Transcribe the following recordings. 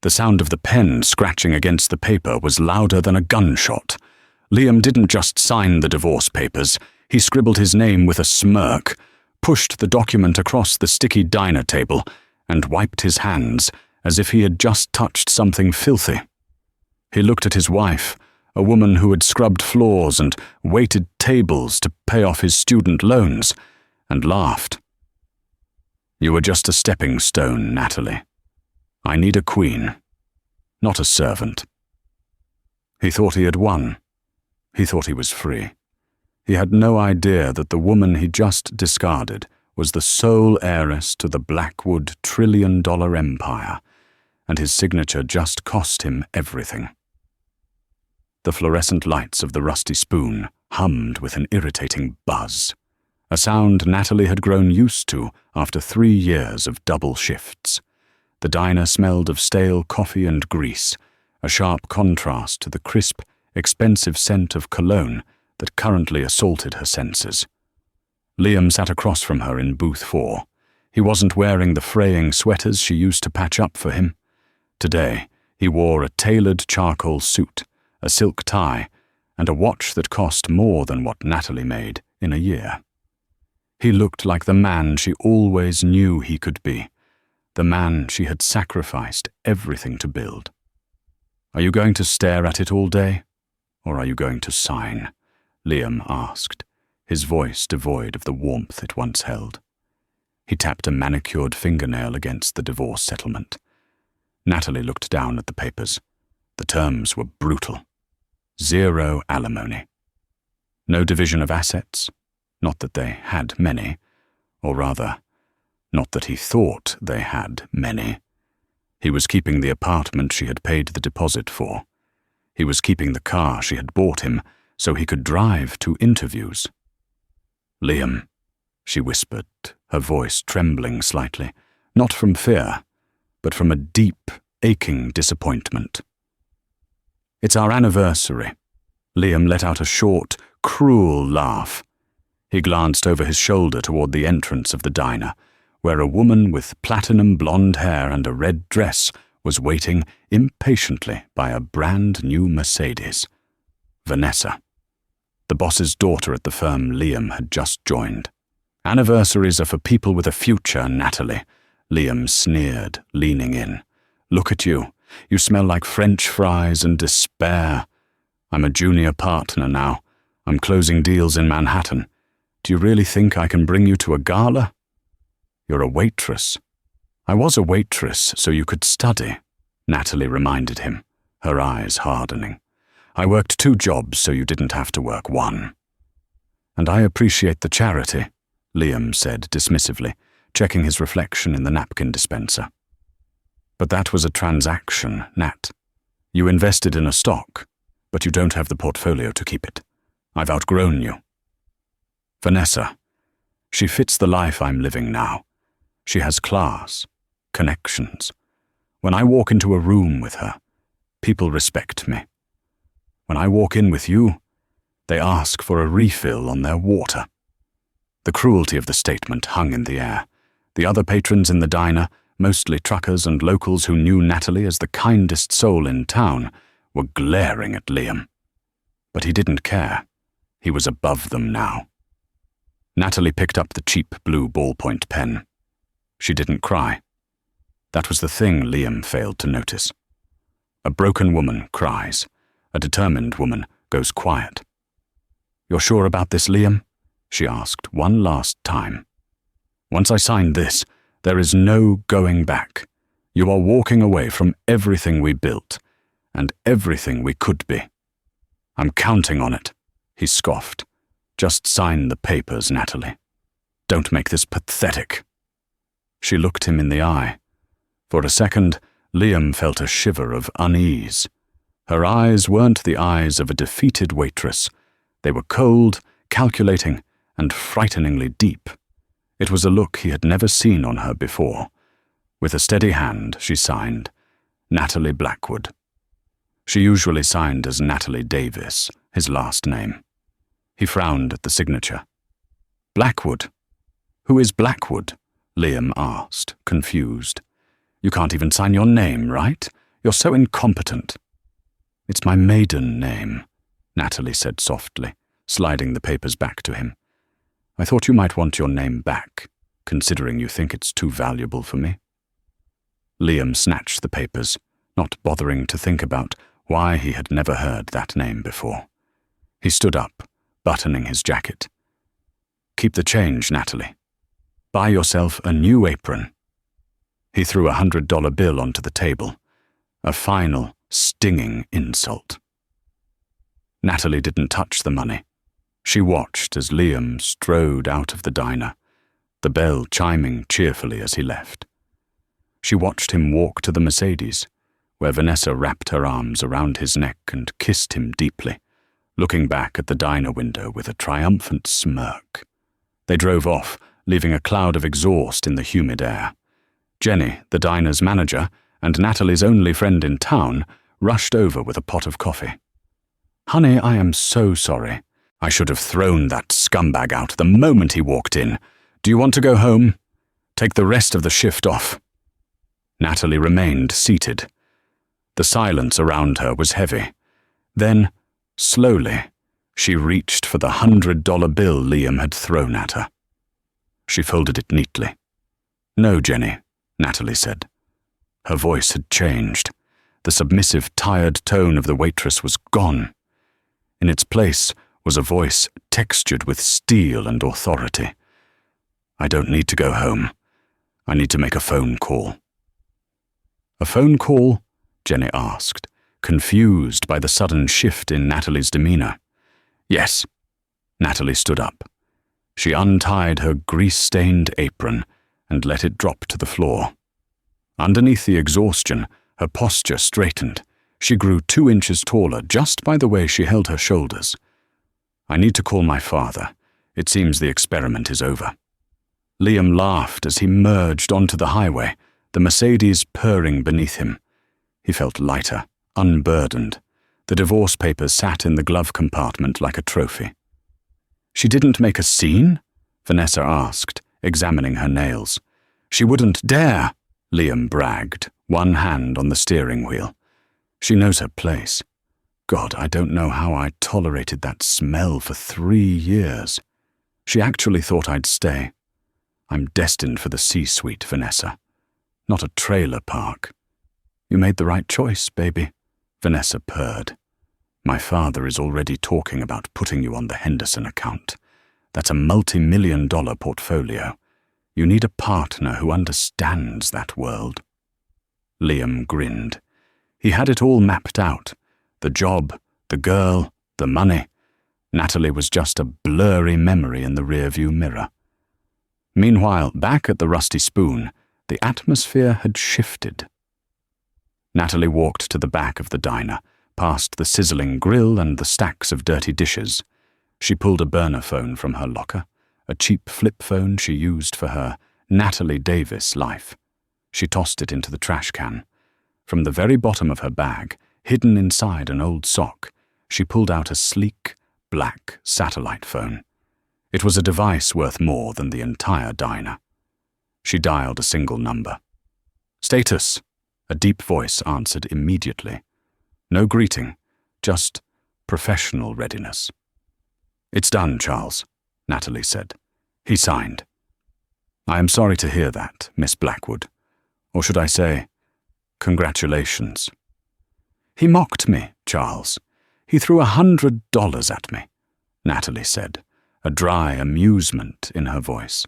The sound of the pen scratching against the paper was louder than a gunshot. Liam didn't just sign the divorce papers. He scribbled his name with a smirk, pushed the document across the sticky diner table, and wiped his hands as if he had just touched something filthy. He looked at his wife, a woman who had scrubbed floors and waited tables to pay off his student loans, and laughed. "You were just a stepping stone, Natalie. I need a queen, not a servant." He thought he had won. He thought he was free. He had no idea that the woman he just discarded was the sole heiress to the Blackwood trillion-dollar empire, and his signature just cost him everything. The fluorescent lights of the Rusty Spoon hummed with an irritating buzz, a sound Natalie had grown used to after 3 years of double shifts. The diner smelled of stale coffee and grease, a sharp contrast to the crisp, expensive scent of cologne that currently assaulted her senses. Liam sat across from her in booth 4. He wasn't wearing the fraying sweaters she used to patch up for him. Today, he wore a tailored charcoal suit, a silk tie, and a watch that cost more than what Natalie made in a year. He looked like the man she always knew he could be, the man she had sacrificed everything to build. "Are you going to stare at it all day, or are you going to sign?" Liam asked, his voice devoid of the warmth it once held. He tapped a manicured fingernail against the divorce settlement. Natalie looked down at the papers. The terms were brutal. 0 alimony. No division of assets, not that they had many, or rather, not that he thought they had many. He was keeping the apartment she had paid the deposit for. He was keeping the car she had bought him so he could drive to interviews. "Liam," she whispered, her voice trembling slightly, not from fear, but from a deep, aching disappointment. "It's our anniversary." Liam let out a short, cruel laugh. He glanced over his shoulder toward the entrance of the diner, where a woman with platinum blonde hair and a red dress was waiting impatiently by a brand-new Mercedes. Vanessa, the boss's daughter at the firm Liam had just joined. "Anniversaries are for people with a future, Natalie," Liam sneered, leaning in. "Look at you. You smell like French fries and despair. I'm a junior partner now. I'm closing deals in Manhattan. Do you really think I can bring you to a gala?" "You're a waitress." "I was a waitress so you could study," Natalie reminded him, her eyes hardening. "I worked 2 jobs so you didn't have to work 1. "And I appreciate the charity," Liam said dismissively, checking his reflection in the napkin dispenser. "But that was a transaction, Nat. You invested in a stock, but you don't have the portfolio to keep it. I've outgrown you." "Vanessa, she fits the life I'm living now. She has class, connections. When I walk into a room with her, people respect me. When I walk in with you, they ask for a refill on their water." The cruelty of the statement hung in the air. The other patrons in the diner, mostly truckers and locals who knew Natalie as the kindest soul in town, were glaring at Liam. But he didn't care. He was above them now. Natalie picked up the cheap blue ballpoint pen. She didn't cry. That was the thing Liam failed to notice. A broken woman cries. A determined woman goes quiet. "You're sure about this, Liam?" she asked one last time. "Once I sign this, there is no going back. You are walking away from everything we built, and everything we could be." "I'm counting on it," he scoffed. "Just sign the papers, Natalie. Don't make this pathetic." She looked him in the eye. For a second, Liam felt a shiver of unease. Her eyes weren't the eyes of a defeated waitress. They were cold, calculating, and frighteningly deep. It was a look he had never seen on her before. With a steady hand, she signed, "Natalie Blackwood." She usually signed as Natalie Davis, his last name. He frowned at the signature. "Blackwood? Who is Blackwood?" Liam asked, confused. "You can't even sign your name, right? You're so incompetent." "It's my maiden name," Natalie said softly, sliding the papers back to him. "I thought you might want your name back, considering you think it's too valuable for me." Liam snatched the papers, not bothering to think about why he had never heard that name before. He stood up, buttoning his jacket. "Keep the change, Natalie. Buy yourself a new apron." He threw a $100 bill onto the table, a final, stinging insult. Natalie didn't touch the money. She watched as Liam strode out of the diner, the bell chiming cheerfully as he left. She watched him walk to the Mercedes, where Vanessa wrapped her arms around his neck and kissed him deeply, looking back at the diner window with a triumphant smirk. They drove off, leaving a cloud of exhaust in the humid air. Jenny, the diner's manager, and Natalie's only friend in town, rushed over with a pot of coffee. "Honey, I am so sorry. I should have thrown that scumbag out the moment he walked in. Do you want to go home? Take the rest of the shift off." Natalie remained seated. The silence around her was heavy. Then, slowly, she reached for the $100 bill Liam had thrown at her. She folded it neatly. "No, Jenny," Natalie said. Her voice had changed. The submissive, tired tone of the waitress was gone. In its place was a voice textured with steel and authority. "I don't need to go home. I need to make a phone call." "A phone call?" Jenny asked, confused by the sudden shift in Natalie's demeanor. "Yes." Natalie stood up. She untied her grease-stained apron and let it drop to the floor. Underneath the exhaustion, her posture straightened. She grew 2 inches taller just by the way she held her shoulders. "I need to call my father. It seems the experiment is over." Liam laughed as he merged onto the highway, the Mercedes purring beneath him. He felt lighter, unburdened. The divorce papers sat in the glove compartment like a trophy. "She didn't make a scene?" Vanessa asked, examining her nails. "She wouldn't dare," Liam bragged, one hand on the steering wheel. "She knows her place. God, I don't know how I tolerated that smell for 3 years. She actually thought I'd stay. I'm destined for the C-suite, Vanessa, not a trailer park." "You made the right choice, baby," Vanessa purred. "My father is already talking about putting you on the Henderson account. That's a multi-million-dollar portfolio. You need a partner who understands that world." Liam grinned. He had it all mapped out. The job, the girl, the money. Natalie was just a blurry memory in the rearview mirror. Meanwhile, back at the Rusty Spoon, the atmosphere had shifted. Natalie walked to the back of the diner, past the sizzling grill and the stacks of dirty dishes. She pulled a burner phone from her locker, a cheap flip phone she used for her Natalie Davis life. She tossed it into the trash can. From the very bottom of her bag, hidden inside an old sock, she pulled out a sleek, black satellite phone. It was a device worth more than the entire diner. She dialed a single number. "Status," a deep voice answered immediately. No greeting, just professional readiness. "It's done, Charles," Natalie said. He signed. "I am sorry to hear that, Miss Blackwood. Or should I say, congratulations." "He mocked me, Charles. He threw $100 at me," Natalie said, a dry amusement in her voice.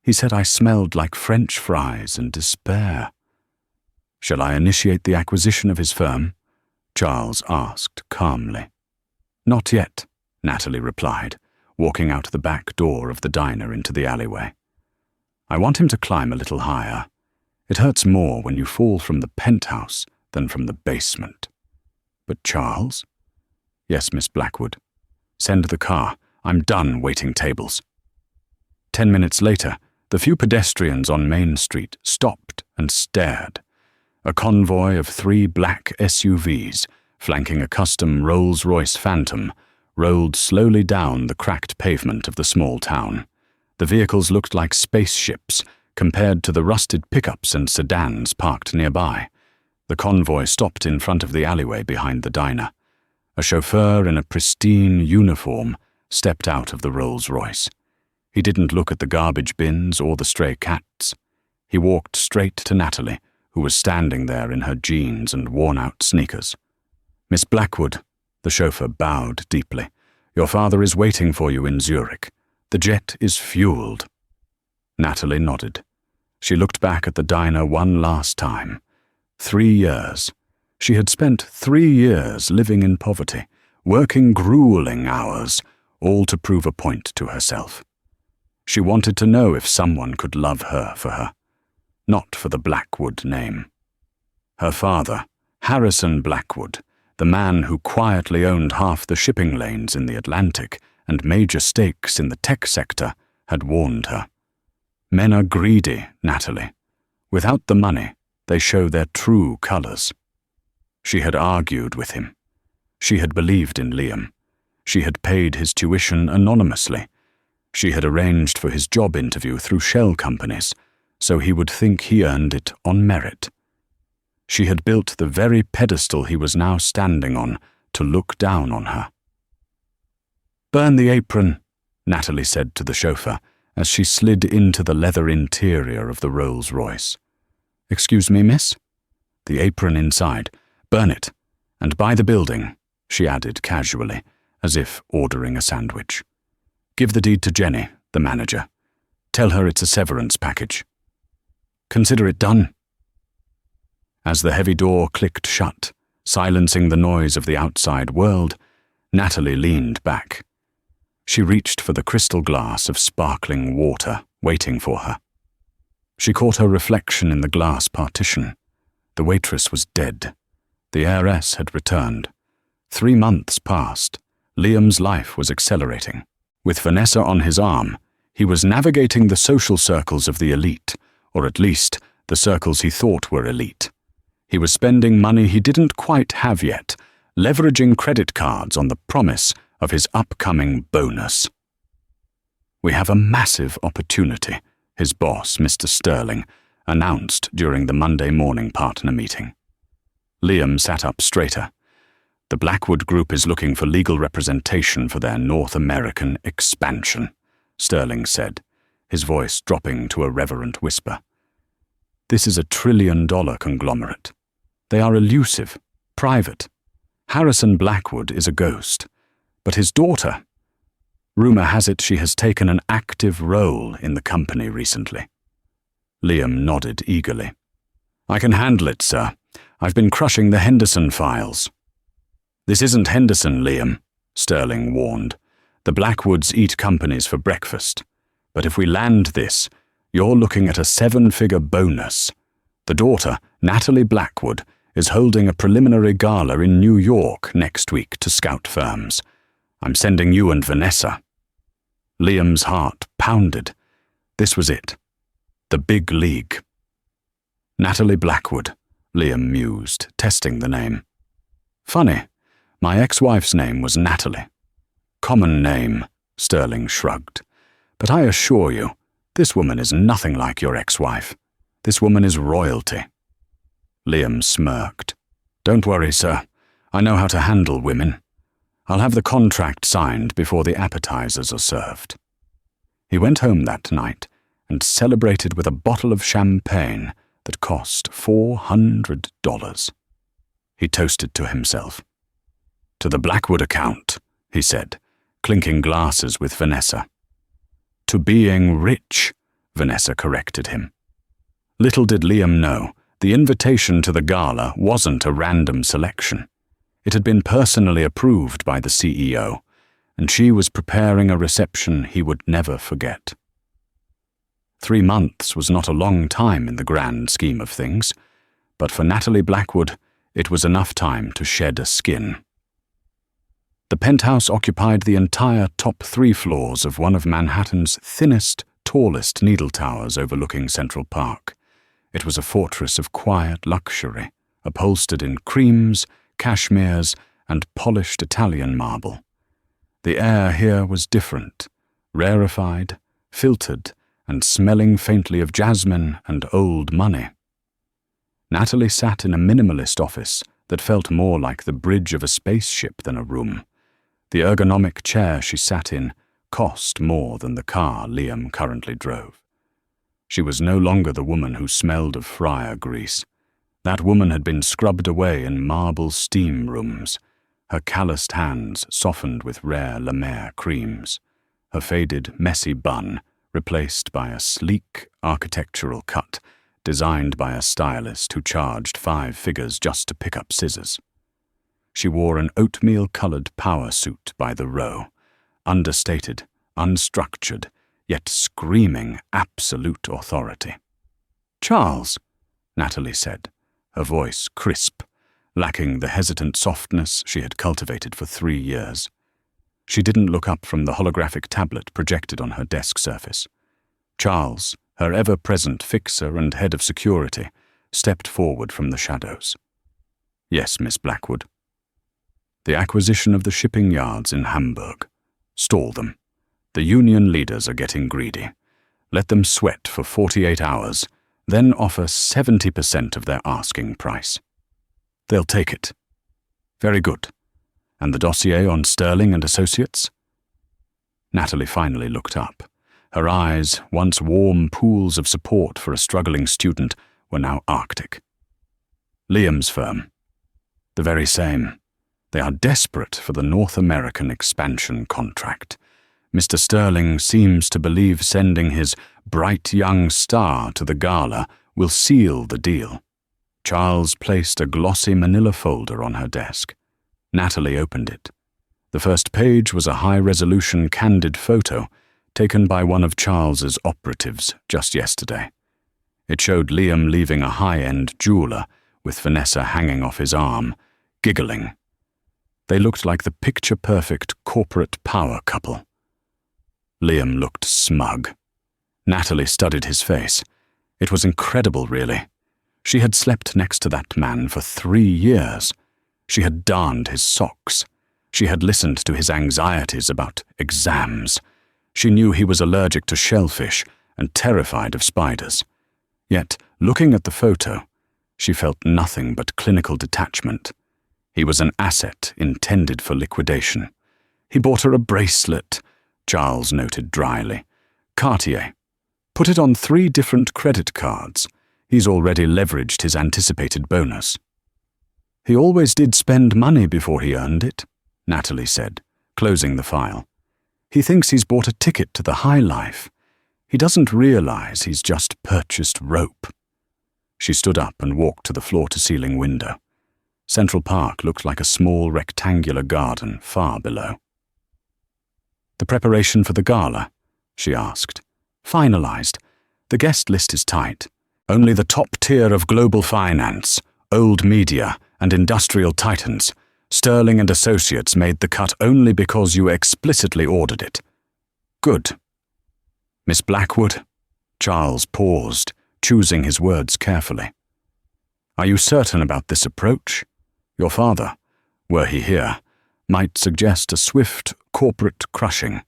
"He said I smelled like French fries and despair." "Shall I initiate the acquisition of his firm?" Charles asked calmly. "Not yet," Natalie replied, walking out the back door of the diner into the alleyway. "I want him to climb a little higher. It hurts more when you fall from the penthouse than from the basement." "But Charles?" "Yes, Miss Blackwood. Send the car. I'm done waiting tables." 10 minutes later, the few pedestrians on Main Street stopped and stared. A convoy of 3 black SUVs, flanking a custom Rolls-Royce Phantom, rolled slowly down the cracked pavement of the small town. The vehicles looked like spaceships compared to the rusted pickups and sedans parked nearby. The convoy stopped in front of the alleyway behind the diner. A chauffeur in a pristine uniform stepped out of the Rolls-Royce. He didn't look at the garbage bins or the stray cats. He walked straight to Natalie, who was standing there in her jeans and worn-out sneakers. "Miss Blackwood," the chauffeur bowed deeply. "Your father is waiting for you in Zurich. The jet is fueled." Natalie nodded. She looked back at the diner one last time. 3 years. She had spent 3 years living in poverty, working grueling hours, all to prove a point to herself. She wanted to know if someone could love her for her, not for the Blackwood name. Her father, Harrison Blackwood, the man who quietly owned half the shipping lanes in the Atlantic and major stakes in the tech sector, had warned her. Men are greedy, Natalie. Without the money, they show their true colors. She had argued with him. She had believed in Liam. She had paid his tuition anonymously. She had arranged for his job interview through shell companies, so he would think he earned it on merit. She had built the very pedestal he was now standing on to look down on her. "Burn the apron," Natalie said to the chauffeur as she slid into the leather interior of the Rolls-Royce. "Excuse me, miss?" The apron inside. "Burn it. And by the building," she added casually, as if ordering a sandwich. "Give the deed to Jenny, the manager. Tell her it's a severance package. Consider it done." As the heavy door clicked shut, silencing the noise of the outside world, Natalie leaned back. She reached for the crystal glass of sparkling water waiting for her. She caught her reflection in the glass partition. The waitress was dead. The heiress had returned. 3 months passed. Liam's life was accelerating. With Vanessa on his arm, he was navigating the social circles of the elite, or at least the circles he thought were elite. He was spending money he didn't quite have yet, leveraging credit cards on the promise of his upcoming bonus. "We have a massive opportunity," his boss, Mr. Sterling, announced during the Monday morning partner meeting. Liam sat up straighter. "The Blackwood Group is looking for legal representation for their North American expansion," Sterling said, his voice dropping to a reverent whisper. "This is a $1 trillion conglomerate. They are elusive, private. Harrison Blackwood is a ghost, but his daughter, rumor has it she has taken an active role in the company recently." Liam nodded eagerly. "I can handle it, sir. I've been crushing the Henderson files." "This isn't Henderson, Liam," Sterling warned. "The Blackwoods eat companies for breakfast. But if we land this, you're looking at a 7-figure bonus. The daughter, Natalie Blackwood, is holding a preliminary gala in New York next week to scout firms. I'm sending you and Vanessa." Liam's heart pounded. This was it. The big league. "Natalie Blackwood," Liam mused, testing the name. "Funny, my ex-wife's name was Natalie." "Common name," Sterling shrugged. "But I assure you, this woman is nothing like your ex-wife. This woman is royalty." Liam smirked. "Don't worry, sir. I know how to handle women. I'll have the contract signed before the appetizers are served." He went home that night and celebrated with a bottle of champagne that cost $400. He toasted to himself. "To the Blackwood account," he said, clinking glasses with Vanessa. "To being rich," Vanessa corrected him. Little did Liam know, the invitation to the gala wasn't a random selection. It had been personally approved by the CEO, and she was preparing a reception he would never forget. 3 months was not a long time in the grand scheme of things, but for Natalie Blackwood, it was enough time to shed a skin. The penthouse occupied the entire top 3 floors of one of Manhattan's thinnest, tallest needle towers overlooking Central Park. It was a fortress of quiet luxury, upholstered in creams, cashmeres, and polished Italian marble. The air here was different, rarefied, filtered, and smelling faintly of jasmine and old money. Natalie sat in a minimalist office that felt more like the bridge of a spaceship than a room. The ergonomic chair she sat in cost more than the car Liam currently drove. She was no longer the woman who smelled of fryer grease. That woman had been scrubbed away in marble steam rooms, her calloused hands softened with rare La Mer creams, her faded, messy bun replaced by a sleek, architectural cut designed by a stylist who charged 5 figures just to pick up scissors. She wore an oatmeal-colored power suit by the row, understated, unstructured, yet screaming absolute authority. "Charles," Natalie said, her voice crisp, lacking the hesitant softness she had cultivated for 3 years. She didn't look up from the holographic tablet projected on her desk surface. Charles, her ever-present fixer and head of security, stepped forward from the shadows. "Yes, Miss Blackwood." "The acquisition of the shipping yards in Hamburg. Stall them. The union leaders are getting greedy. Let them sweat for 48 hours, then offer 70% of their asking price. They'll take it." "Very good. And the dossier on Sterling and Associates?" Natalie finally looked up. Her eyes, once warm pools of support for a struggling student, were now arctic. "Liam's firm. The very same. They are desperate for the North American expansion contract. Mr. Sterling seems to believe sending his bright young star to the gala will seal the deal." Charles placed a glossy manila folder on her desk. Natalie opened it. The first page was a high-resolution candid photo taken by one of Charles's operatives just yesterday. It showed Liam leaving a high-end jeweler with Vanessa hanging off his arm, giggling. They looked like the picture-perfect corporate power couple. Liam looked smug. Natalie studied his face. It was incredible, really. She had slept next to that man for 3 years. She had darned his socks. She had listened to his anxieties about exams. She knew he was allergic to shellfish and terrified of spiders. Yet, looking at the photo, she felt nothing but clinical detachment. He was an asset intended for liquidation. "He bought her a bracelet," Charles noted dryly. "Cartier. Put it on 3 different credit cards. He's already leveraged his anticipated bonus." "He always did spend money before he earned it," Natalie said, closing the file. "He thinks he's bought a ticket to the high life. He doesn't realize he's just purchased rope." She stood up and walked to the floor-to-ceiling window. Central Park looked like a small rectangular garden far below. "The preparation for the gala?" she asked. "Finalized. The guest list is tight. Only the top tier of global finance, old media, and industrial titans. Sterling and Associates made the cut only because you explicitly ordered it." "Good." "Miss Blackwood?" Charles paused, choosing his words carefully. "Are you certain about this approach? Your father, were he here, might suggest a swift corporate crushing.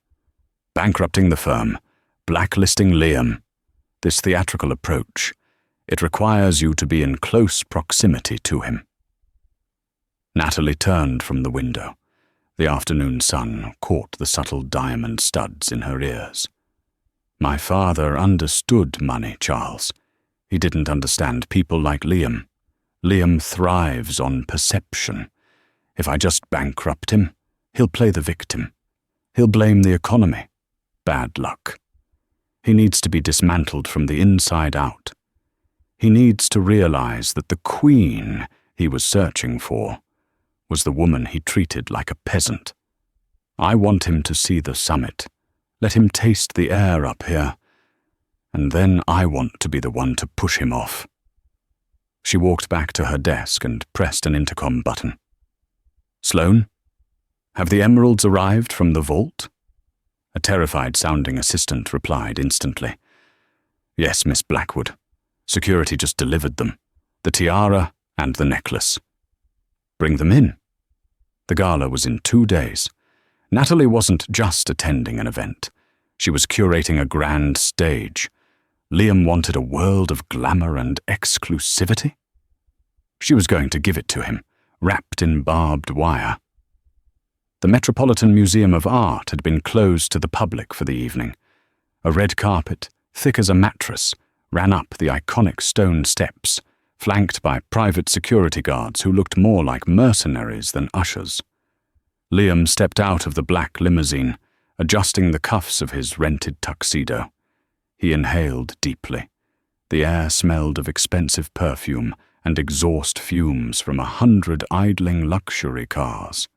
Bankrupting the firm, blacklisting Liam. This theatrical approach, it requires you to be in close proximity to him." Natalie turned from the window. The afternoon sun caught the subtle diamond studs in her ears. "My father understood money, Charles. He didn't understand people like Liam. Liam thrives on perception. If I just bankrupt him, he'll play the victim. He'll blame the economy. Bad luck. He needs to be dismantled from the inside out. He needs to realize that the queen he was searching for was the woman he treated like a peasant. I want him to see the summit. Let him taste the air up here. And then I want to be the one to push him off." She walked back to her desk and pressed an intercom button. "Sloane? Have the emeralds arrived from the vault?" A terrified-sounding assistant replied instantly. "Yes, Miss Blackwood. Security just delivered them. The tiara and the necklace." "Bring them in." The gala was in 2 days. Natalie wasn't just attending an event. She was curating a grand stage. Liam wanted a world of glamour and exclusivity. She was going to give it to him, wrapped in barbed wire. The Metropolitan Museum of Art had been closed to the public for the evening. A red carpet, thick as a mattress, ran up the iconic stone steps, flanked by private security guards who looked more like mercenaries than ushers. Liam stepped out of the black limousine, adjusting the cuffs of his rented tuxedo. He inhaled deeply. The air smelled of expensive perfume and exhaust fumes from 100 idling luxury cars.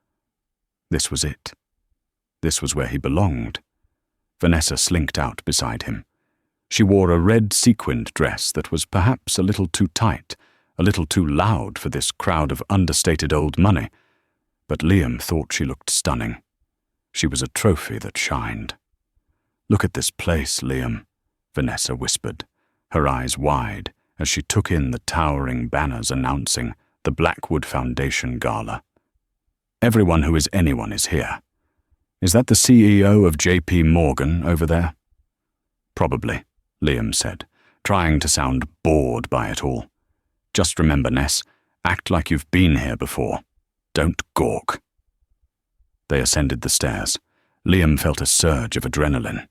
This was it. This was where he belonged. Vanessa slinked out beside him. She wore a red sequined dress that was perhaps a little too tight, a little too loud for this crowd of understated old money, but Liam thought she looked stunning. She was a trophy that shined. "Look at this place, Liam," Vanessa whispered, her eyes wide as she took in the towering banners announcing the Blackwood Foundation Gala. "Everyone who is anyone is here. Is that the CEO of J.P. Morgan over there?" "Probably," Liam said, trying to sound bored by it all. "Just remember, Ness, act like you've been here before. Don't gawk." They ascended the stairs. Liam felt a surge of adrenaline.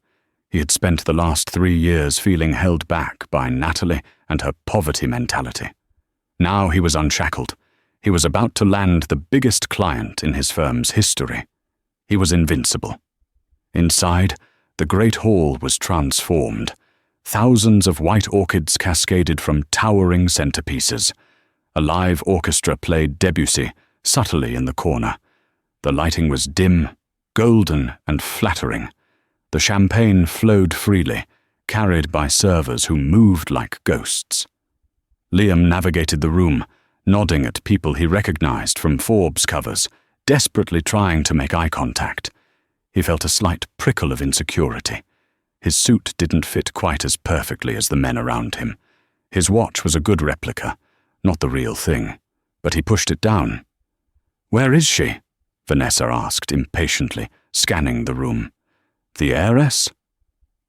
He had spent the last 3 years feeling held back by Natalie and her poverty mentality. Now he was unshackled. He was about to land the biggest client in his firm's history. He was invincible. Inside, the great hall was transformed. Thousands of white orchids cascaded from towering centerpieces. A live orchestra played Debussy subtly in the corner. The lighting was dim, golden, and flattering. The champagne flowed freely, carried by servers who moved like ghosts. Liam navigated the room, nodding at people he recognized from Forbes covers, desperately trying to make eye contact. He felt a slight prickle of insecurity. His suit didn't fit quite as perfectly as the men around him. His watch was a good replica, not the real thing, but he pushed it down. "Where is she?" Vanessa asked impatiently, scanning the room. "The heiress?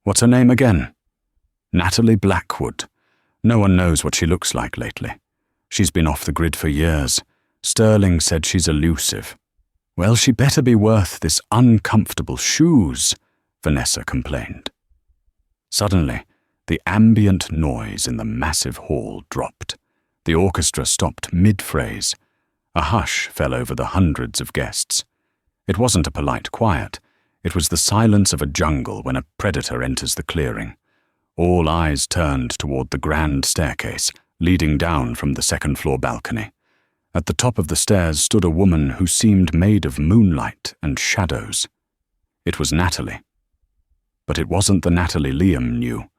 What's her name again?" "Natalie Blackwood. No one knows what she looks like lately. She's been off the grid for years. Sterling said she's elusive." "Well, she better be worth this uncomfortable shoes," Vanessa complained. Suddenly, the ambient noise in the massive hall dropped. The orchestra stopped mid-phrase. A hush fell over the hundreds of guests. It wasn't a polite quiet. It was the silence of a jungle when a predator enters the clearing. All eyes turned toward the grand staircase, leading down from the second-floor balcony. At the top of the stairs stood a woman who seemed made of moonlight and shadows. It was Natalie. But it wasn't the Natalie Liam knew.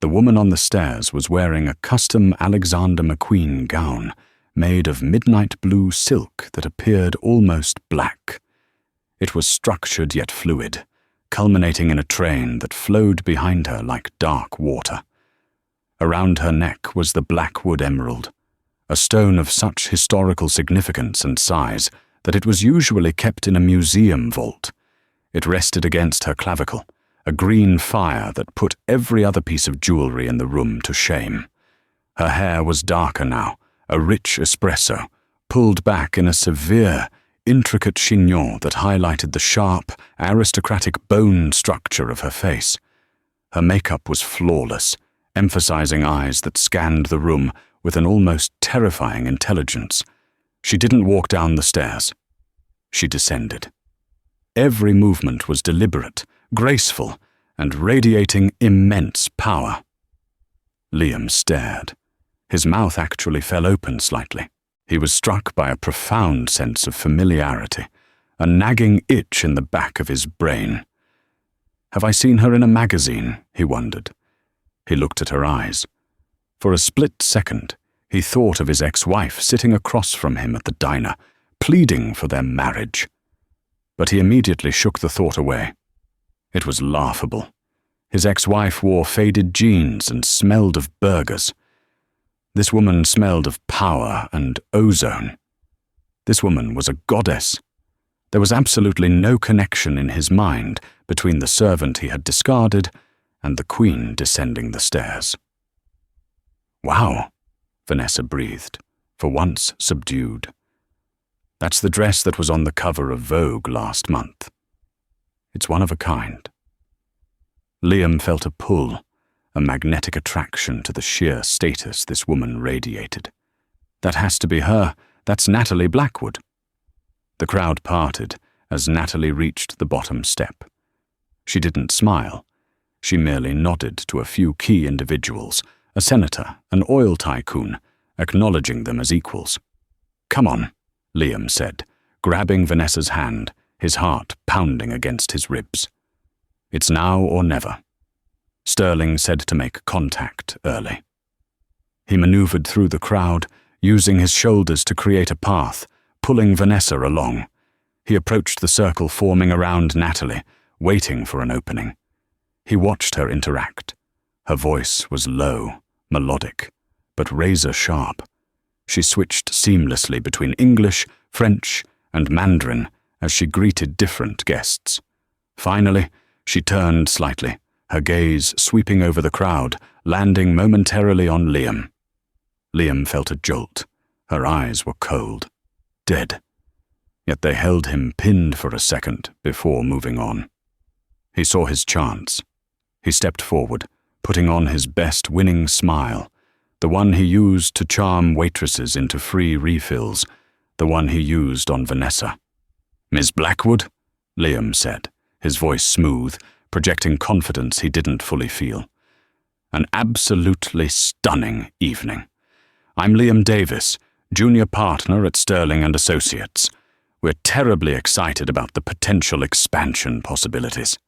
The woman on the stairs was wearing a custom Alexander McQueen gown, made of midnight blue silk that appeared almost black. It was structured yet fluid, culminating in a train that flowed behind her like dark water. Around her neck was the Blackwood emerald, a stone of such historical significance and size that it was usually kept in a museum vault. It rested against her clavicle, a green fire that put every other piece of jewelry in the room to shame. Her hair was darker now, a rich espresso, pulled back in a severe, intricate chignon that highlighted the sharp, aristocratic bone structure of her face. Her makeup was flawless, emphasizing eyes that scanned the room with an almost terrifying intelligence. She didn't walk down the stairs. She descended. Every movement was deliberate, graceful, and radiating immense power. Liam stared. His mouth actually fell open slightly. He was struck by a profound sense of familiarity, a nagging itch in the back of his brain. Have I seen her in a magazine? He wondered. He looked at her eyes. For a split second, he thought of his ex-wife sitting across from him at the diner, pleading for their marriage. But he immediately shook the thought away. It was laughable. His ex-wife wore faded jeans and smelled of burgers. This woman smelled of power and ozone. This woman was a goddess. There was absolutely no connection in his mind between the servant he had discarded and the queen descending the stairs. "Wow," Vanessa breathed, for once subdued. That's the dress that was on the cover of Vogue last month. It's one of a kind. Liam felt a pull, a magnetic attraction to the sheer status this woman radiated. That has to be her. That's Natalie Blackwood. The crowd parted as Natalie reached the bottom step. She didn't smile. She merely nodded to a few key individuals, a senator, an oil tycoon, acknowledging them as equals. "Come on," Liam said, grabbing Vanessa's hand, his heart pounding against his ribs. "It's now or never." Sterling said to make contact early. He maneuvered through the crowd, using his shoulders to create a path, pulling Vanessa along. He approached the circle forming around Natalie, waiting for an opening. He watched her interact. Her voice was low, melodic, but razor-sharp. She switched seamlessly between English, French, and Mandarin as she greeted different guests. Finally, she turned slightly, her gaze sweeping over the crowd, landing momentarily on Liam. Liam felt a jolt. Her eyes were cold, dead. Yet they held him pinned for a second before moving on. He saw his chance. He stepped forward, putting on his best winning smile, the one he used to charm waitresses into free refills, the one he used on Vanessa. "Miss Blackwood?" Liam said, his voice smooth, projecting confidence he didn't fully feel. "An absolutely stunning evening. I'm Liam Davis, junior partner at Sterling & Associates. We're terribly excited about the potential expansion possibilities."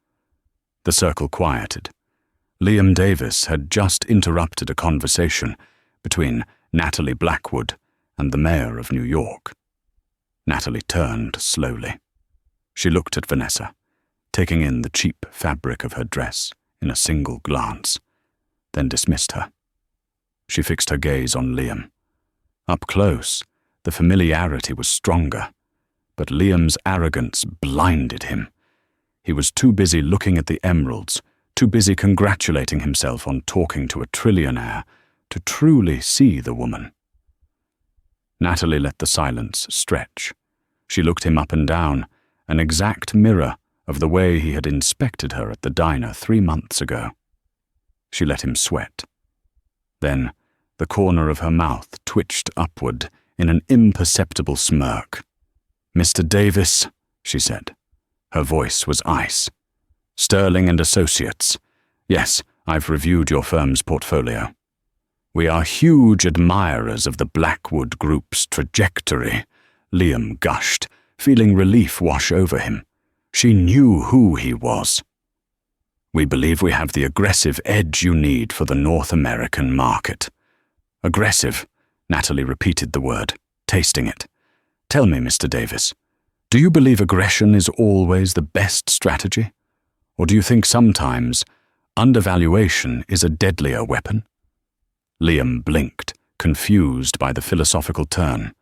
The circle quieted. Liam Davis had just interrupted a conversation between Natalie Blackwood and the mayor of New York. Natalie turned slowly. She looked at Vanessa, taking in the cheap fabric of her dress in a single glance, then dismissed her. She fixed her gaze on Liam. Up close, the familiarity was stronger, but Liam's arrogance blinded him. He was too busy looking at the emeralds, too busy congratulating himself on talking to a trillionaire, to truly see the woman. Natalie let the silence stretch. She looked him up and down, an exact mirror of the way he had inspected her at the diner 3 months ago. She let him sweat. Then, the corner of her mouth twitched upward in an imperceptible smirk. "Mr. Davis," she said. Her voice was ice. "Sterling & Associates. Yes, I've reviewed your firm's portfolio. We are huge admirers of the Blackwood Group's trajectory," Liam gushed, feeling relief wash over him. She knew who he was. "We believe we have the aggressive edge you need for the North American market." "Aggressive," Natalie repeated the word, tasting it. "Tell me, Mr. Davis, do you believe aggression is always the best strategy? Or do you think sometimes undervaluation is a deadlier weapon?" Liam blinked, confused by the philosophical turn.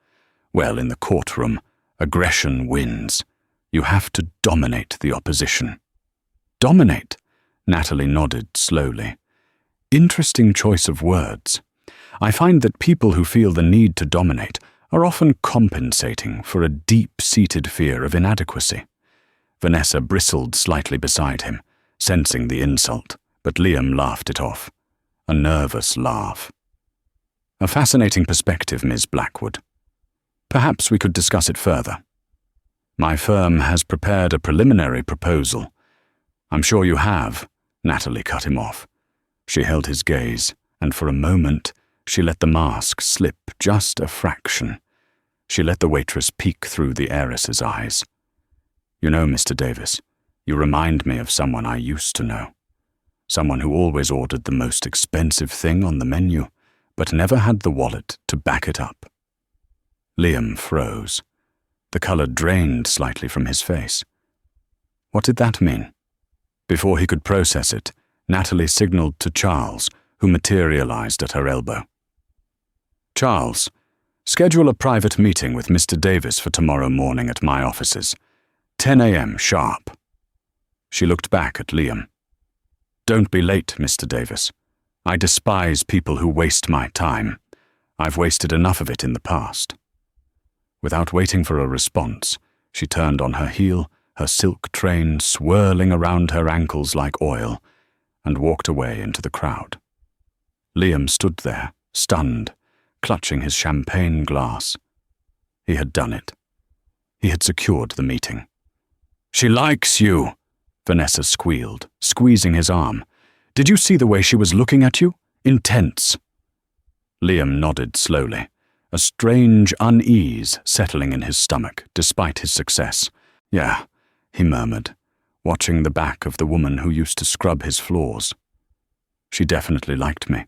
Well, in the courtroom, aggression wins. You have to dominate the opposition. "Dominate?" Natalie nodded slowly. "Interesting choice of words. I find that people who feel the need to dominate are often compensating for a deep-seated fear of inadequacy." Vanessa bristled slightly beside him, sensing the insult, but Liam laughed it off. A nervous laugh. "A fascinating perspective, Ms. Blackwood. Perhaps we could discuss it further. My firm has prepared a preliminary proposal." "I'm sure you have," Natalie cut him off. She held his gaze, and for a moment she let the mask slip just a fraction. She let the waitress peek through the heiress's eyes. "You know, Mr. Davis, you remind me of someone I used to know. Someone who always ordered the most expensive thing on the menu, but never had the wallet to back it up." Liam froze. The color drained slightly from his face. What did that mean? Before he could process it, Natalie signaled to Charles, who materialized at her elbow. "Charles, schedule a private meeting with Mr. Davis for tomorrow morning at my offices. 10 a.m. sharp." She looked back at Liam. "Don't be late, Mr. Davis. I despise people who waste my time. I've wasted enough of it in the past." Without waiting for a response, she turned on her heel, her silk train swirling around her ankles like oil, and walked away into the crowd. Liam stood there, stunned, clutching his champagne glass. He had done it. He had secured the meeting. "She likes you," Vanessa squealed, squeezing his arm. "Did you see the way she was looking at you? Intense." Liam nodded slowly, a strange unease settling in his stomach despite his success. "Yeah," he murmured, watching the back of the woman who used to scrub his floors. She definitely liked me.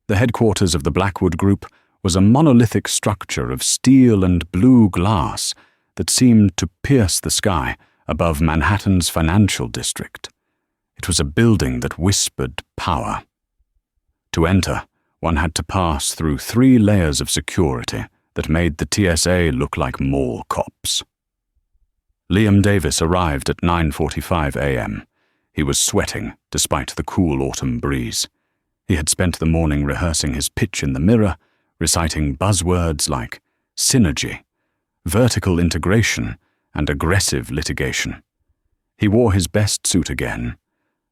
The headquarters of the Blackwood Group was a monolithic structure of steel and blue glass that seemed to pierce the sky above Manhattan's financial district. It was a building that whispered power. To enter, one had to pass through 3 layers of security that made the TSA look like mall cops. Liam Davis arrived at 9:45 a.m. He was sweating despite the cool autumn breeze. He had spent the morning rehearsing his pitch in the mirror, reciting buzzwords like synergy, vertical integration, and aggressive litigation. He wore his best suit again,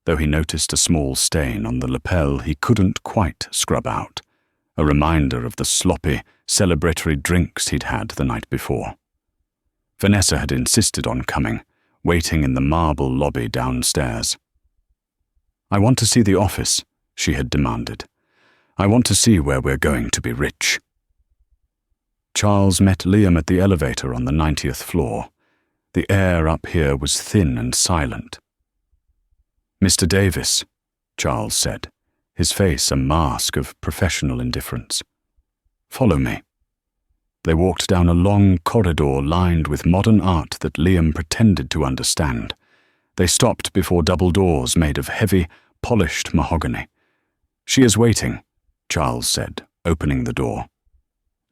though he noticed a small stain on the lapel he couldn't quite scrub out, a reminder of the sloppy, celebratory drinks he'd had the night before. Vanessa had insisted on coming, waiting in the marble lobby downstairs. "I want to see the office," she had demanded. "I want to see where we're going to be rich." Charles met Liam at the elevator on the 90th floor. The air up here was thin and silent. "Mr. Davis," Charles said, his face a mask of professional indifference. "Follow me." They walked down a long corridor lined with modern art that Liam pretended to understand. They stopped before double doors made of heavy, polished mahogany. "She is waiting," Charles said, opening the door.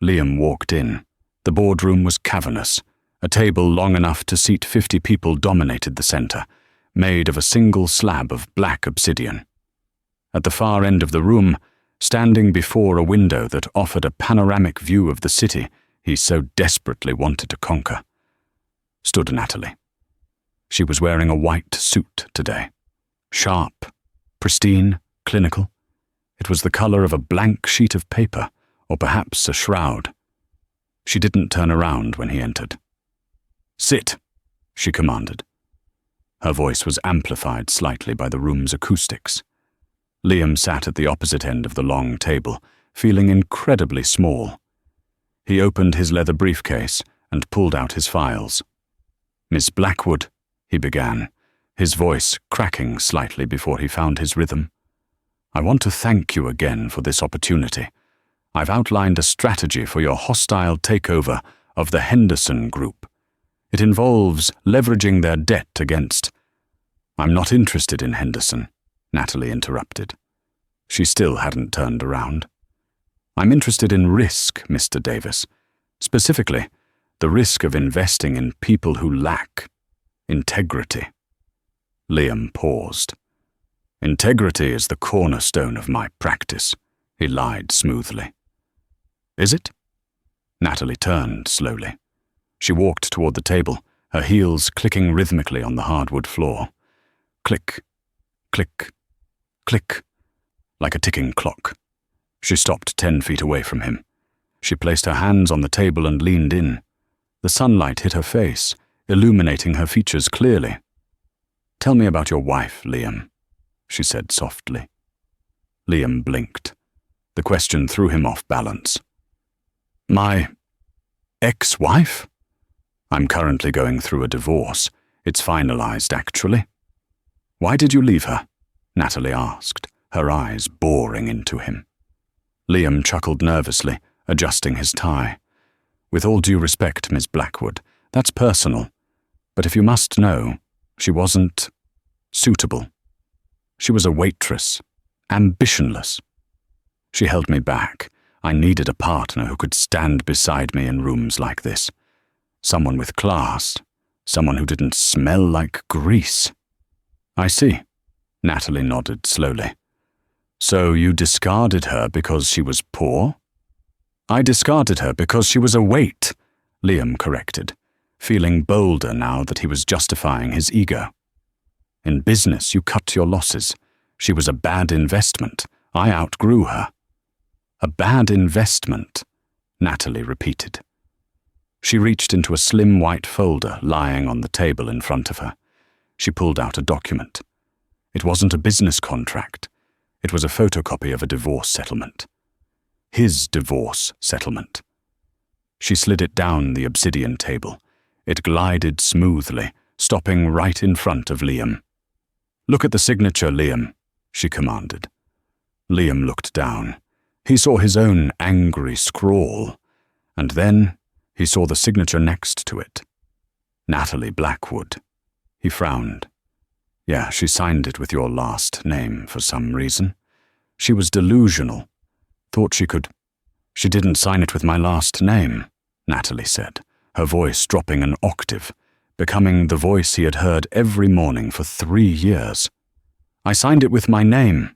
Liam walked in. The boardroom was cavernous. A table long enough to seat 50 people dominated the center, made of a single slab of black obsidian. At the far end of the room, standing before a window that offered a panoramic view of the city he so desperately wanted to conquer, stood Natalie. She was wearing a white suit today. Sharp, pristine, clinical. It was the color of a blank sheet of paper, or perhaps a shroud. She didn't turn around when he entered. "Sit," she commanded. Her voice was amplified slightly by the room's acoustics. Liam sat at the opposite end of the long table, feeling incredibly small. He opened his leather briefcase and pulled out his files. "Miss Blackwood," he began, his voice cracking slightly before he found his rhythm. "I want to thank you again for this opportunity. I've outlined a strategy for your hostile takeover of the Henderson Group. It involves leveraging their debt against—" "I'm not interested in Henderson," Natalie interrupted. She still hadn't turned around. "I'm interested in risk, Mr. Davis. Specifically, the risk of investing in people who lack integrity." Liam paused. "Integrity is the cornerstone of my practice," he lied smoothly. "Is it?" Natalie turned slowly. She walked toward the table, her heels clicking rhythmically on the hardwood floor. Click, click, click, like a ticking clock. She stopped 10 feet away from him. She placed her hands on the table and leaned in. The sunlight hit her face, illuminating her features clearly. "Tell me about your wife, Liam," she said softly. Liam blinked. The question threw him off balance. "My ex-wife? I'm currently going through a divorce. It's finalized, actually." "Why did you leave her?" Natalie asked, her eyes boring into him. Liam chuckled nervously, adjusting his tie. "With all due respect, Miss Blackwood, that's personal. But if you must know, she wasn't suitable. She was a waitress, ambitionless. She held me back. I needed a partner who could stand beside me in rooms like this. Someone with class, someone who didn't smell like grease." "I see," Natalie nodded slowly. "So you discarded her because she was poor?" I discarded her because she was a weight, Liam corrected, feeling bolder now that he was justifying his ego. In business, you cut your losses. She was a bad investment. I outgrew her. A bad investment, Natalie repeated. She reached into a slim white folder lying on the table in front of her. She pulled out a document. It wasn't a business contract. It was a photocopy of a divorce settlement. His divorce settlement. She slid it down the obsidian table. It glided smoothly, stopping right in front of Liam. "Look at the signature, Liam," she commanded. Liam looked down. He saw his own angry scrawl, and then he saw the signature next to it. Natalie Blackwood. He frowned. Yeah, she signed it with your last name for some reason. She was delusional. Thought she could. "She didn't sign it with my last name," Natalie said, her voice dropping an octave, becoming the voice he had heard every morning for 3 years. "I signed it with my name."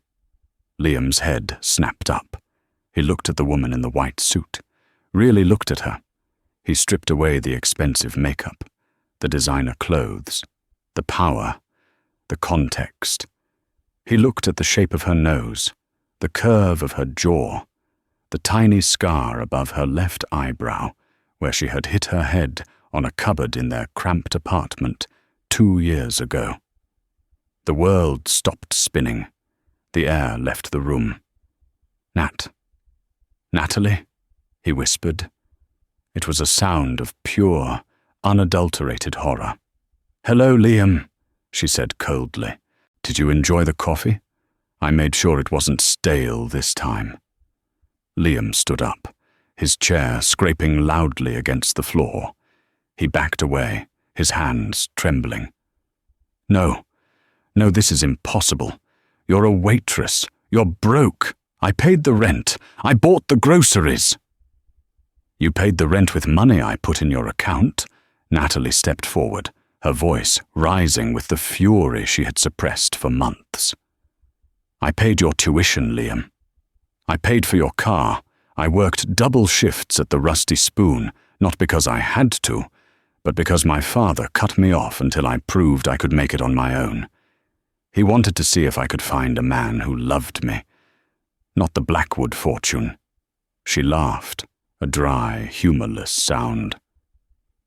Liam's head snapped up. He looked at the woman in the white suit, really looked at her. He stripped away the expensive makeup, the designer clothes, the power, the context. He looked at the shape of her nose, the curve of her jaw, the tiny scar above her left eyebrow where she had hit her head on a cupboard in their cramped apartment 2 years ago. The world stopped spinning. The air left the room. Natalie, he whispered. It was a sound of pure, unadulterated horror. "Hello, Liam," she said coldly. "Did you enjoy the coffee? I made sure it wasn't stale this time." Liam stood up, his chair scraping loudly against the floor. He backed away, his hands trembling. No, this is impossible. You're a waitress. You're broke. I paid the rent. I bought the groceries." "You paid the rent with money I put in your account." Natalie stepped forward, her voice rising with the fury she had suppressed for months. "I paid your tuition, Liam. I paid for your car. I worked double shifts at the Rusty Spoon, not because I had to, but because my father cut me off until I proved I could make it on my own. He wanted to see if I could find a man who loved me. Not the Blackwood fortune." She laughed, a dry, humorless sound.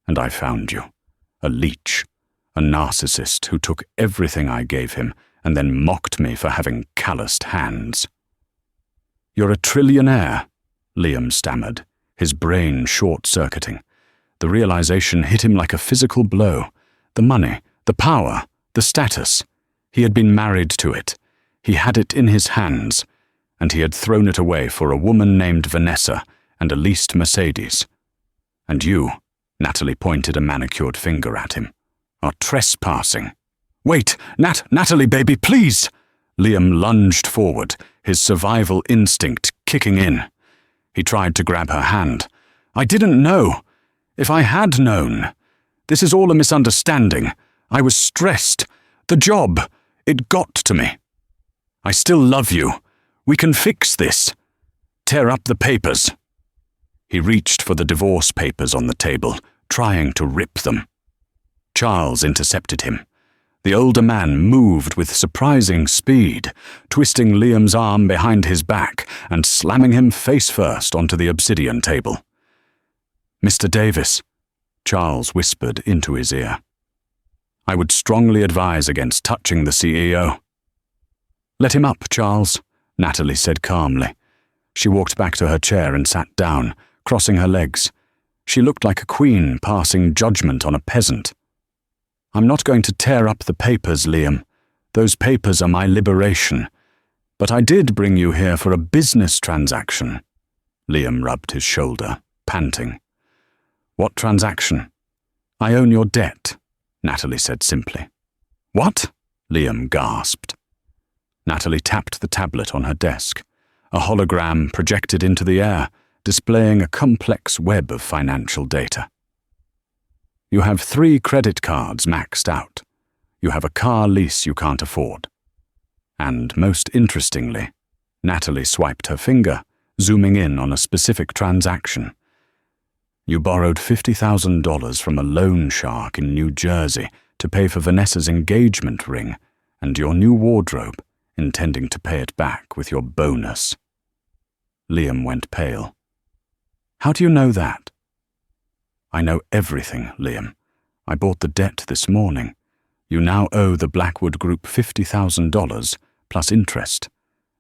"And I found you, a leech, a narcissist who took everything I gave him and then mocked me for having calloused hands." "You're a trillionaire," Liam stammered, his brain short-circuiting. The realization hit him like a physical blow. The money, the power, the status. He had been married to it. He had it in his hands, and he had thrown it away for a woman named Vanessa and a leased Mercedes. "And you," Natalie pointed a manicured finger at him, "are trespassing." "Wait, Natalie, baby, please!" Liam lunged forward, his survival instinct kicking in. He tried to grab her hand. "I didn't know. If I had known. This is all a misunderstanding. I was stressed. The job. It got to me. I still love you. We can fix this. Tear up the papers." He reached for the divorce papers on the table, trying to rip them. Charles intercepted him. The older man moved with surprising speed, twisting Liam's arm behind his back and slamming him face first onto the obsidian table. "Mr. Davis," Charles whispered into his ear. "I would strongly advise against touching the CEO." "Let him up, Charles," Natalie said calmly. She walked back to her chair and sat down, crossing her legs. She looked like a queen passing judgment on a peasant. "I'm not going to tear up the papers, Liam. Those papers are my liberation. But I did bring you here for a business transaction." Liam rubbed his shoulder, panting. "What transaction?" "I own your debt," Natalie said simply. "What?" Liam gasped. Natalie tapped the tablet on her desk. A hologram projected into the air, displaying a complex web of financial data. "You have 3 credit cards maxed out. You have a car lease you can't afford. And most interestingly," Natalie swiped her finger, zooming in on a specific transaction. You borrowed $50,000 from a loan shark in New Jersey to pay for Vanessa's engagement ring and your new wardrobe, intending to pay it back with your bonus. Liam went pale. How do you know that? I know everything, Liam. I bought the debt this morning. You now owe the Blackwood Group $50,000 plus interest.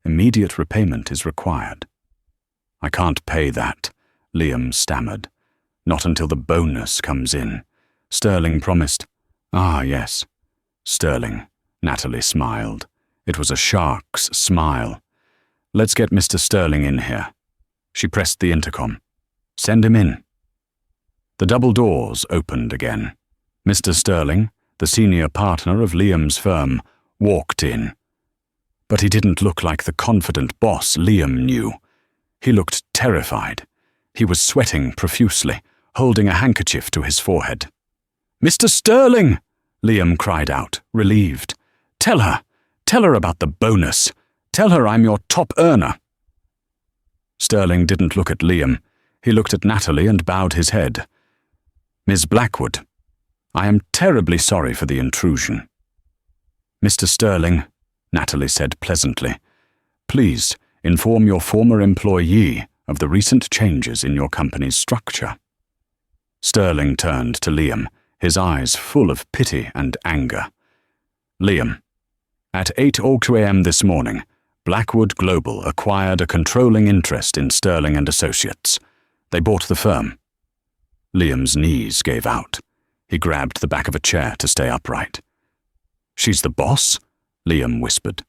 Immediate repayment is required. I can't pay that, Liam stammered. Not until the bonus comes in. Sterling promised. Ah, yes. Sterling. Natalie smiled. It was a shark's smile. Let's get Mr. Sterling in here. She pressed the intercom. Send him in. The double doors opened again. Mr. Sterling, the senior partner of Liam's firm, walked in. But he didn't look like the confident boss Liam knew. He looked terrified. He was sweating profusely, holding a handkerchief to his forehead. Mr. Sterling! Liam cried out, relieved. Tell her about the bonus. Tell her I'm your top earner. Sterling didn't look at Liam. He looked at Natalie and bowed his head. Ms. Blackwood, I am terribly sorry for the intrusion. Mr. Sterling, Natalie said pleasantly, please inform your former employee of the recent changes in your company's structure. Sterling turned to Liam, his eyes full of pity and anger. Liam, at 8:02 a.m. this morning, Blackwood Global acquired a controlling interest in Sterling and Associates. They bought the firm. Liam's knees gave out. He grabbed the back of a chair to stay upright. She's the boss? Liam whispered.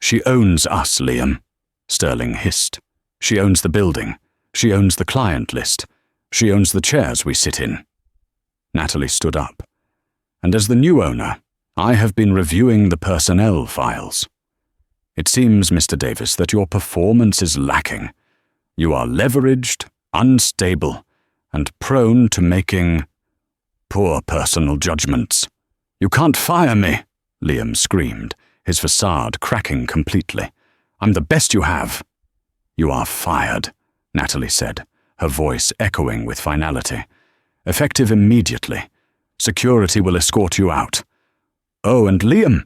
She owns us, Liam, Sterling hissed. She owns the building. She owns the client list. She owns the chairs we sit in. Natalie stood up. And as the new owner, I have been reviewing the personnel files. It seems, Mr. Davis, that your performance is lacking. You are leveraged, unstable, and prone to making poor personal judgments. You can't fire me, Liam screamed, his facade cracking completely. I'm the best you have. You are fired, Natalie said, her voice echoing with finality. Effective immediately. Security will escort you out. Oh, and Liam,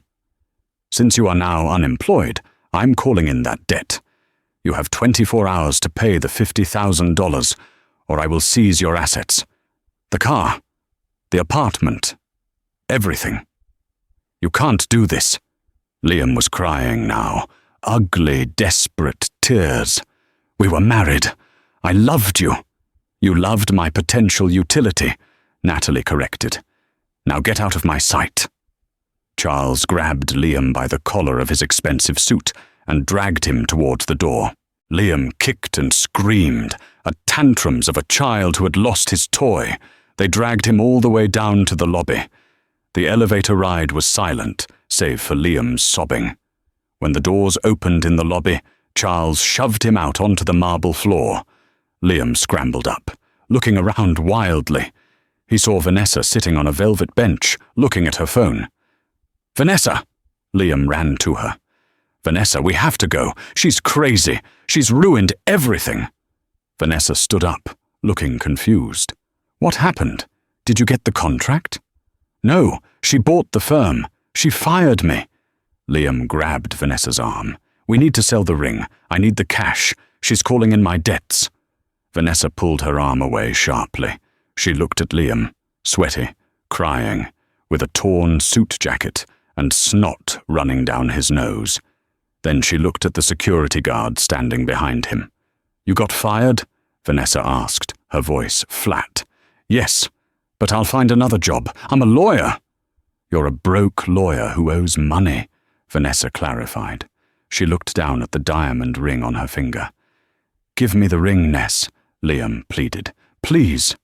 since you are now unemployed, I'm calling in that debt. You have 24 hours to pay the $50,000, or I will seize your assets. The car, the apartment, everything. You can't do this. Liam was crying now, ugly, desperate tears. We were married. I loved you. You loved my potential utility, Natalie corrected. Now get out of my sight. Charles grabbed Liam by the collar of his expensive suit and dragged him towards the door. Liam kicked and screamed, tantrums of a child who had lost his toy. They dragged him all the way down to the lobby. The elevator ride was silent, save for Liam's sobbing. When the doors opened in the lobby, Charles shoved him out onto the marble floor. Liam scrambled up, looking around wildly. He saw Vanessa sitting on a velvet bench, looking at her phone. Vanessa! Liam ran to her. Vanessa, we have to go. She's crazy. She's ruined everything. Vanessa stood up, looking confused. What happened? Did you get the contract? No, she bought the firm. She fired me. Liam grabbed Vanessa's arm. We need to sell the ring. I need the cash. She's calling in my debts. Vanessa pulled her arm away sharply. She looked at Liam, sweaty, crying, with a torn suit jacket and snot running down his nose. Then she looked at the security guard standing behind him. You got fired? Vanessa asked, her voice flat. Yes, but I'll find another job. I'm a lawyer. You're a broke lawyer who owes money, Vanessa clarified. She looked down at the diamond ring on her finger. Give me the ring, Ness, Liam pleaded. Please.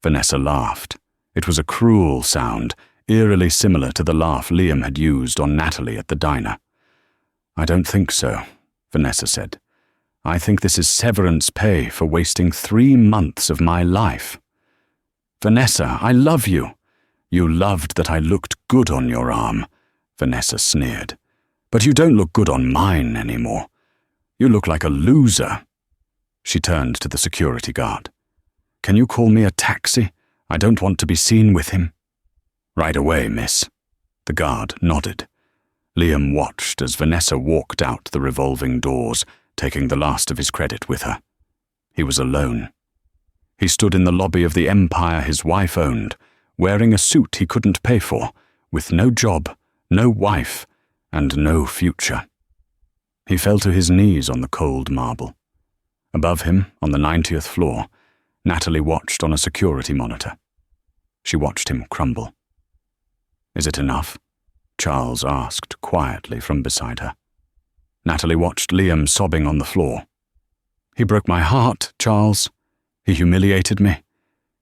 Vanessa laughed. It was a cruel sound, eerily similar to the laugh Liam had used on Natalie at the diner. I don't think so, Vanessa said. I think this is severance pay for wasting 3 months of my life. Vanessa, I love you. You loved that I looked good on your arm, Vanessa sneered. But you don't look good on mine anymore. You look like a loser. She turned to the security guard. "Can you call me a taxi? I don't want to be seen with him." "Right away, miss." The guard nodded. Liam watched as Vanessa walked out the revolving doors, taking the last of his credit with her. He was alone. He stood in the lobby of the empire his wife owned, wearing a suit he couldn't pay for, with no job, no wife, and no future. He fell to his knees on the cold marble. Above him, on the 90th floor, Natalie watched on a security monitor. She watched him crumble. "Is it enough?" Charles asked quietly from beside her. Natalie watched Liam sobbing on the floor. "He broke my heart, Charles. He humiliated me.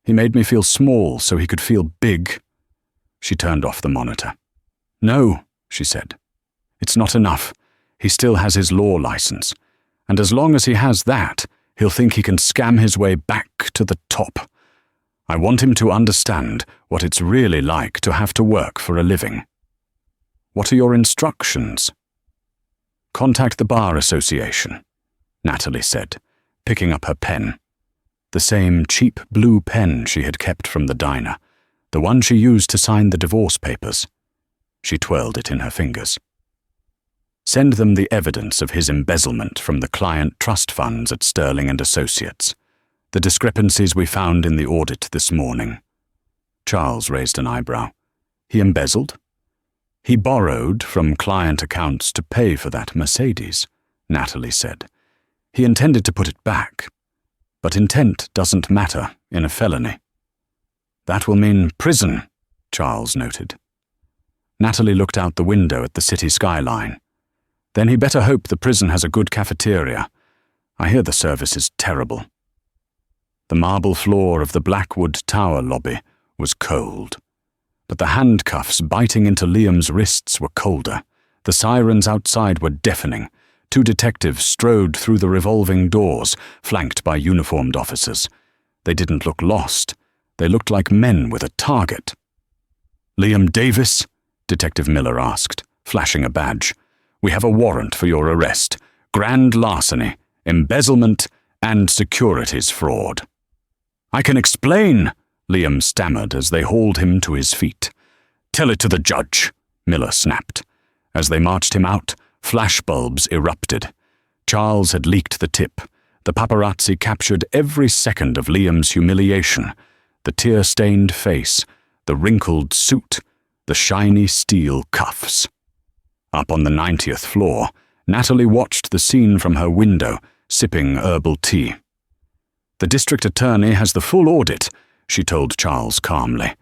He made me feel small so he could feel big." She turned off the monitor. "No," she said. "It's not enough. He still has his law license. And as long as he has that, he'll think he can scam his way back to the top. I want him to understand what it's really like to have to work for a living." "What are your instructions?" "Contact the Bar Association," Natalie said, picking up her pen. The same cheap blue pen she had kept from the diner, the one she used to sign the divorce papers. She twirled it in her fingers. "Send them the evidence of his embezzlement from the client trust funds at Sterling and Associates, the discrepancies we found in the audit this morning." Charles raised an eyebrow. "He embezzled?" "He borrowed from client accounts to pay for that Mercedes," Natalie said. "He intended to put it back. But intent doesn't matter in a felony." "That will mean prison," Charles noted. Natalie looked out the window at the city skyline. "Then he better hope the prison has a good cafeteria. I hear the service is terrible." The marble floor of the Blackwood Tower lobby was cold. But the handcuffs biting into Liam's wrists were colder. The sirens outside were deafening. 2 detectives strode through the revolving doors, flanked by uniformed officers. They didn't look lost. They looked like men with a target. "Liam Davis?" Detective Miller asked, flashing a badge. "We have a warrant for your arrest. Grand larceny, embezzlement, and securities fraud." "I can explain," Liam stammered as they hauled him to his feet. "Tell it to the judge," Miller snapped. As they marched him out, flashbulbs erupted. Charles had leaked the tip. The paparazzi captured every second of Liam's humiliation. The tear-stained face, the wrinkled suit, the shiny steel cuffs. Up on the 90th floor, Natalie watched the scene from her window, sipping herbal tea. "The district attorney has the full audit," she told Charles calmly.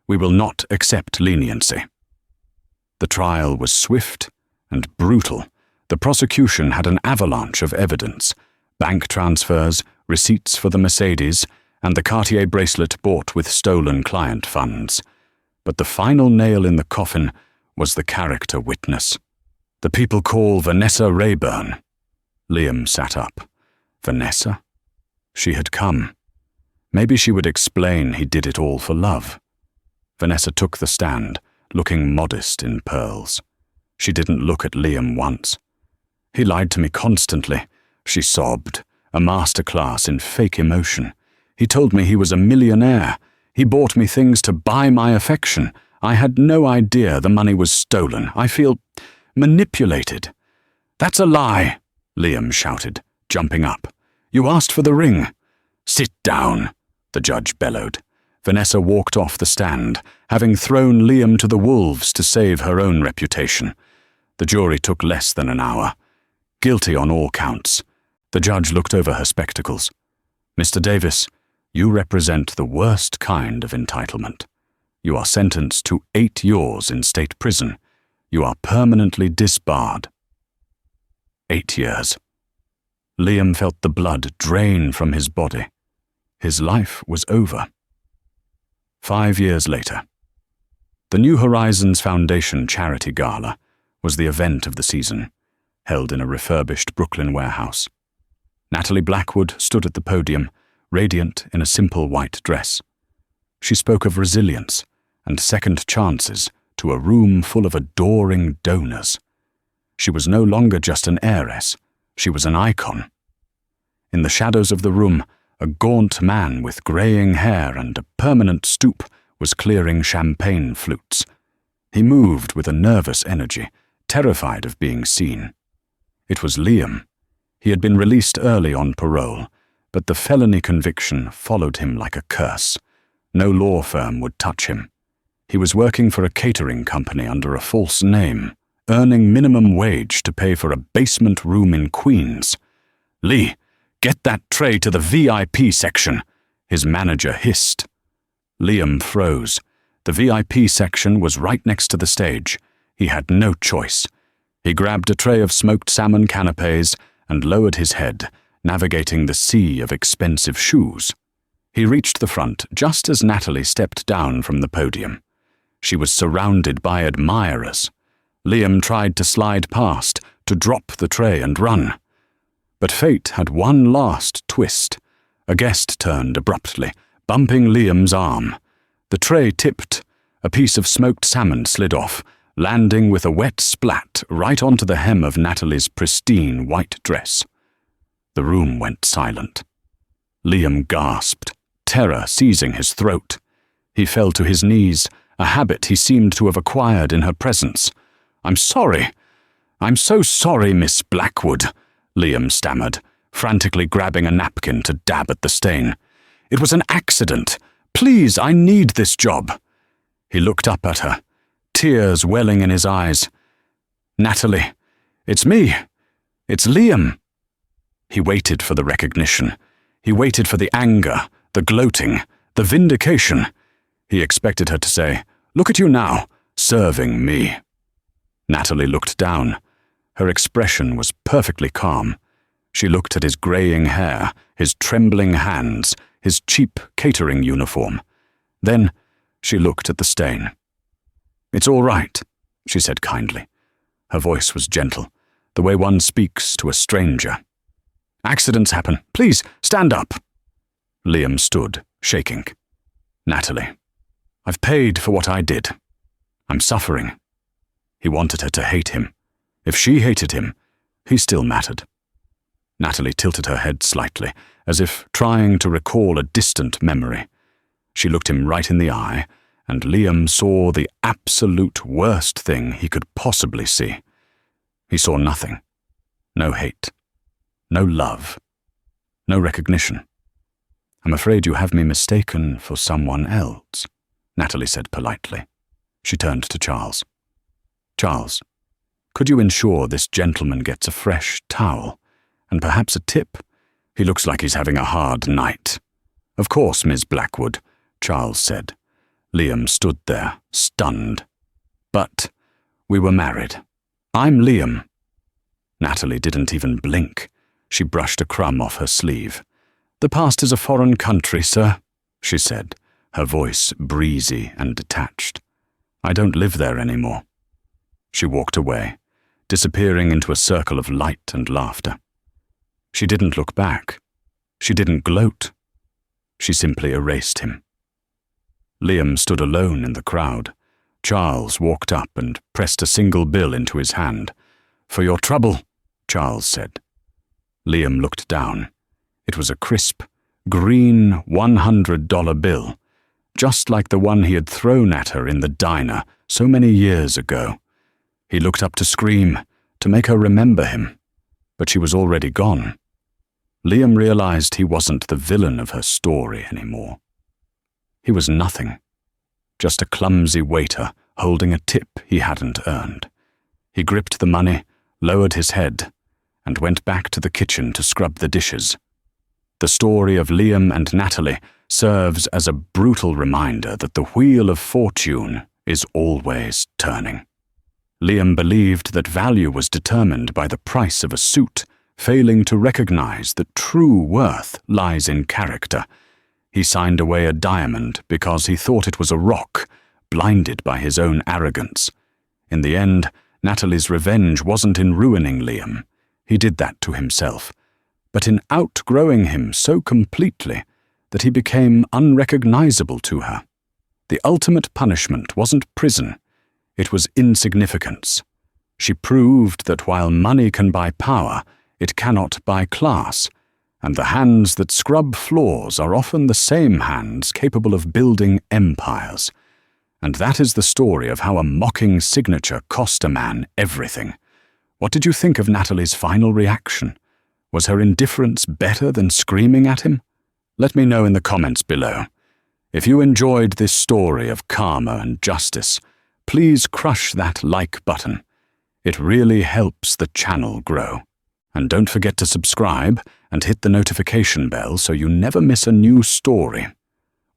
"We will not accept leniency." The trial was swift and brutal. The prosecution had an avalanche of evidence: bank transfers, receipts for the Mercedes, and the Cartier bracelet bought with stolen client funds. But the final nail in the coffin was the character witness. "The people call Vanessa Rayburn." Liam sat up. Vanessa? She had come. Maybe she would explain he did it all for love. Vanessa took the stand, looking modest in pearls. She didn't look at Liam once. "He lied to me constantly," she sobbed, a masterclass in fake emotion. "He told me he was a millionaire. He bought me things to buy my affection. I had no idea the money was stolen. I feel manipulated." "That's a lie," Liam shouted, jumping up. "You asked for the ring." "Sit down," the judge bellowed. Vanessa walked off the stand, having thrown Liam to the wolves to save her own reputation. The jury took less than an hour. Guilty on all counts. The judge looked over her spectacles. "Mr. Davis, you represent the worst kind of entitlement. You are sentenced to 8 years in state prison. You are permanently disbarred." 8 years. Liam felt the blood drain from his body. His life was over. 5 years later. The New Horizons Foundation Charity Gala was the event of the season, held in a refurbished Brooklyn warehouse. Natalie Blackwood stood at the podium, radiant in a simple white dress. She spoke of resilience and second chances to a room full of adoring donors. She was no longer just an heiress, she was an icon. In the shadows of the room, a gaunt man with greying hair and a permanent stoop was clearing champagne flutes. He moved with a nervous energy, terrified of being seen. It was Liam. He had been released early on parole, but the felony conviction followed him like a curse. No law firm would touch him. He was working for a catering company under a false name, earning minimum wage to pay for a basement room in Queens. "Lee, get that tray to the VIP section," his manager hissed. Liam froze. The VIP section was right next to the stage. He had no choice. He grabbed a tray of smoked salmon canapés and lowered his head, navigating the sea of expensive shoes. He reached the front just as Natalie stepped down from the podium. She was surrounded by admirers. Liam tried to slide past, to drop the tray and run. But fate had one last twist. A guest turned abruptly, bumping Liam's arm. The tray tipped. A piece of smoked salmon slid off, landing with a wet splat right onto the hem of Natalie's pristine white dress. The room went silent. Liam gasped, terror seizing his throat. He fell to his knees, a habit he seemed to have acquired in her presence. "I'm sorry. I'm so sorry, Miss Blackwood," Liam stammered, frantically grabbing a napkin to dab at the stain. "It was an accident. Please, I need this job." He looked up at her, tears welling in his eyes. "Natalie, it's me. It's Liam." He waited for the recognition. He waited for the anger, the gloating, the vindication. He expected her to say, "Look at you now, serving me." Natalie looked down. Her expression was perfectly calm. She looked at his greying hair, his trembling hands, his cheap catering uniform. Then she looked at the stain. "It's all right," she said kindly. Her voice was gentle, the way one speaks to a stranger. "Accidents happen. Please, stand up." Liam stood, shaking. "Natalie, I've paid for what I did. I'm suffering." He wanted her to hate him. If she hated him, he still mattered. Natalie tilted her head slightly, as if trying to recall a distant memory. She looked him right in the eye, and Liam saw the absolute worst thing he could possibly see. He saw nothing. No hate. No love. No recognition. "I'm afraid you have me mistaken for someone else," Natalie said politely. She turned to Charles. "Charles, could you ensure this gentleman gets a fresh towel, and perhaps a tip? He looks like he's having a hard night." "Of course, Miss Blackwood," Charles said. Liam stood there, stunned. "But we were married. I'm Liam." Natalie didn't even blink. She brushed a crumb off her sleeve. "The past is a foreign country, sir," she said, her voice breezy and detached. "I don't live there anymore." She walked away, disappearing into a circle of light and laughter. She didn't look back. She didn't gloat. She simply erased him. Liam stood alone in the crowd. Charles walked up and pressed a single bill into his hand. "For your trouble," Charles said. Liam looked down. It was a crisp, green $100 bill, just like the one he had thrown at her in the diner so many years ago. He looked up to scream, to make her remember him, but she was already gone. Liam realized he wasn't the villain of her story anymore. He was nothing, just a clumsy waiter holding a tip he hadn't earned. He gripped the money, lowered his head, and went back to the kitchen to scrub the dishes. The story of Liam and Natalie serves as a brutal reminder that the wheel of fortune is always turning. Liam believed that value was determined by the price of a suit, failing to recognize that true worth lies in character. He signed away a diamond because he thought it was a rock, blinded by his own arrogance. In the end, Natalie's revenge wasn't in ruining Liam. He did that to himself, but in outgrowing him so completely that he became unrecognizable to her. The ultimate punishment wasn't prison. It was insignificance. She proved that while money can buy power, it cannot buy class, And the hands that scrub floors are often the same hands capable of building empires. And that is the story of how a mocking signature cost a man everything. What did you think of Natalie's final reaction? Was her indifference better than screaming at him? Let me know in the comments below. If you enjoyed this story of karma and justice, please crush that like button. It really helps the channel grow. And don't forget to subscribe and hit the notification bell so you never miss a new story.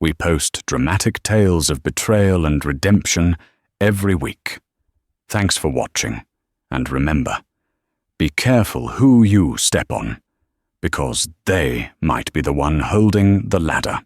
We post dramatic tales of betrayal and redemption every week. Thanks for watching, and remember, be careful who you step on, because they might be the one holding the ladder.